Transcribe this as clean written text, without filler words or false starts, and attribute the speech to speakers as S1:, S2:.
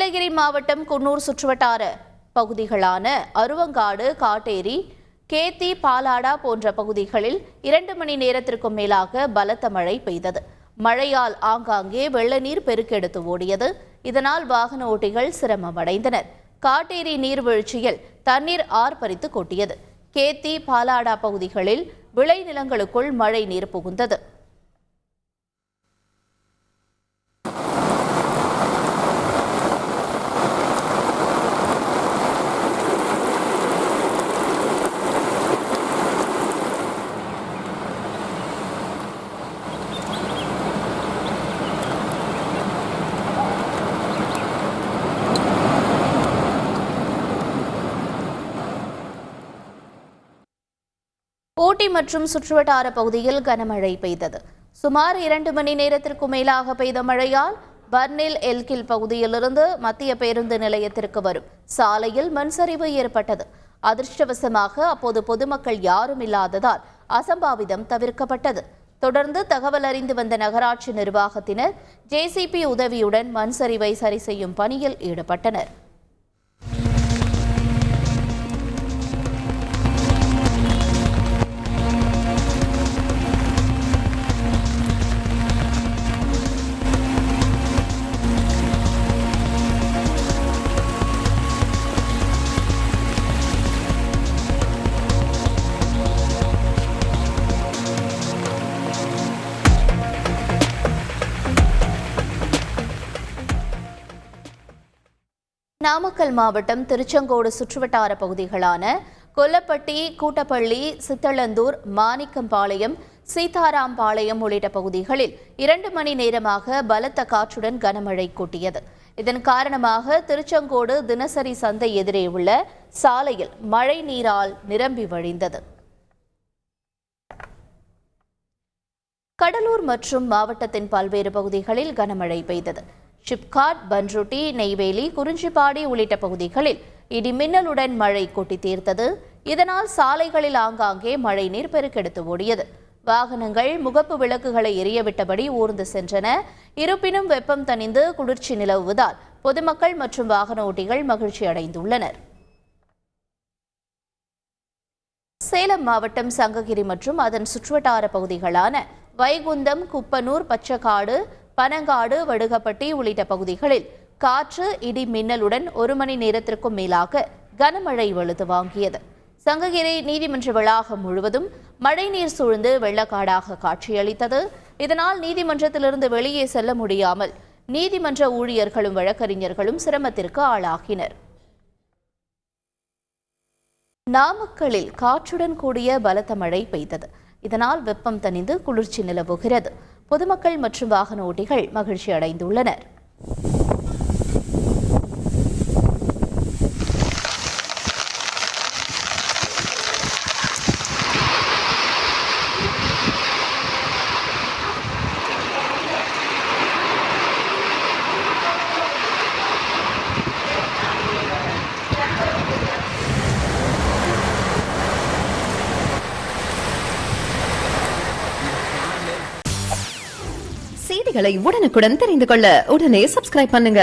S1: நீலகிரி மாவட்டம் குன்னூர் சுற்றுவட்டார பகுதிகளான அருவங்காடு, காட்டேரி, கேத்தி, பாலாடா போன்ற பகுதிகளில் 2 மணி நேரத்திற்கும் மேலாக பலத்த மழை பெய்தது. மழையால் ஆங்காங்கே வெள்ள நீர் பெருக்கெடுத்து ஓடியது. இதனால் வாகன ஓட்டிகள் சிரமமடைந்தனர். காட்டேரி நீர்வீழ்ச்சியில் தண்ணீர் ஆர்ப்பரித்து கொட்டியது. கேத்தி, பாலாடா பகுதிகளில் விளைநிலங்களுக்குள் மழை நீர் புகுந்தது. ஊட்டி மற்றும் சுற்றுவட்டார பகுதியில் கனமழை பெய்தது. சுமார் 2 மணி நேரத்திற்கும் மேலாக பெய்த மழையால் பர்னில் எல்கில் பகுதியிலிருந்து மத்திய பேருந்து நிலையத்திற்கு வரும் சாலையில் மண்சரிவு ஏற்பட்டது. அதிர்ஷ்டவசமாக அப்போது பொதுமக்கள் யாரும் இல்லாததால் அசம்பாவிதம் தவிர்க்கப்பட்டது. தொடர்ந்து தகவல் அறிந்து வந்த நகராட்சி நிர்வாகத்தினர் ஜேசிபி உதவியுடன் மண்சரிவை சரி செய்யும் பணியில் ஈடுபட்டனர். நாமக்கல் மாவட்டம் திருச்செங்கோடு சுற்றுவட்டார பகுதிகளான கொல்லப்பட்டி, கூட்டப்பள்ளி, சித்தளந்தூர், மாணிக்கம்பாளையம், சீதாராம்பாளையம் உள்ளிட்ட பகுதிகளில் 2 மணி நேரமாக பலத்த காற்றுடன் கனமழை கொட்டியது. இதன் காரணமாக திருச்செங்கோடு தினசரி சந்தை எதிரே உள்ள சாலையில் மழை நீரால் நிரம்பி வழிந்தது. கடலூர் மற்றும் மாவட்டத்தின் பல்வேறு பகுதிகளில் கனமழை பெய்தது. சிப்காட், பன்ருட்டி, நெய்வேலி, குறிஞ்சிப்பாடி உள்ளிட்ட பகுதிகளில் இடி மின்னலுடன் மழை கொட்டி தீர்த்தது. இதனால் சாலைகளில் ஆங்காங்கே மழை நீர் பெருக்கெடுத்து ஓடியது. வாகனங்கள் முகப்பு விளக்குகளை எரியவிட்டபடி ஊர்ந்து சென்றன. இருப்பினும் வெப்பம் தணிந்து குளிர்ச்சி நிலவுவதால் பொதுமக்கள் மற்றும் வாகன ஓட்டிகள் மகிழ்ச்சி அடைந்துள்ளனர். சேலம் மாவட்டம் சங்ககிரி மற்றும் அதன் சுற்றுவட்டார பகுதிகளான வைகுந்தம், குப்பனூர், பச்சக்காடு, பனங்காடு, வடுகப்பட்டி உள்ளிட்ட பகுதிகளில் காற்று, இடி மின்னலுடன் 1 மணி நேரத்திற்கும் மேலாக கனமழை வெளுத்து வாங்கியது. சங்ககிரி நீதிமன்ற வளாகம் முழுவதும் மழைநீர் சூழ்ந்து வெள்ளக்காடாக காட்சியளித்தது. இதனால் நீதிமன்றத்திலிருந்து வெளியே செல்ல முடியாமல் நீதிமன்ற ஊழியர்களும் வழக்கறிஞர்களும் சிரமத்திற்கு ஆளாகினர். நாமக்கல்லில் காற்றுடன் கூடிய பலத்த மழை பெய்தது. இதனால் வெப்பம் தணிந்து குளிர்ச்சி நிலவுகிறது. பொதுமக்கள் மற்றும் வாகன ஓட்டிகள் மகிழ்ச்சி அடைந்துள்ளனர்.
S2: செய்திகளை உடனுக்குடன் தெரிந்து கொள்ள உடனே சப்ஸ்கிரைப் பண்ணுங்க.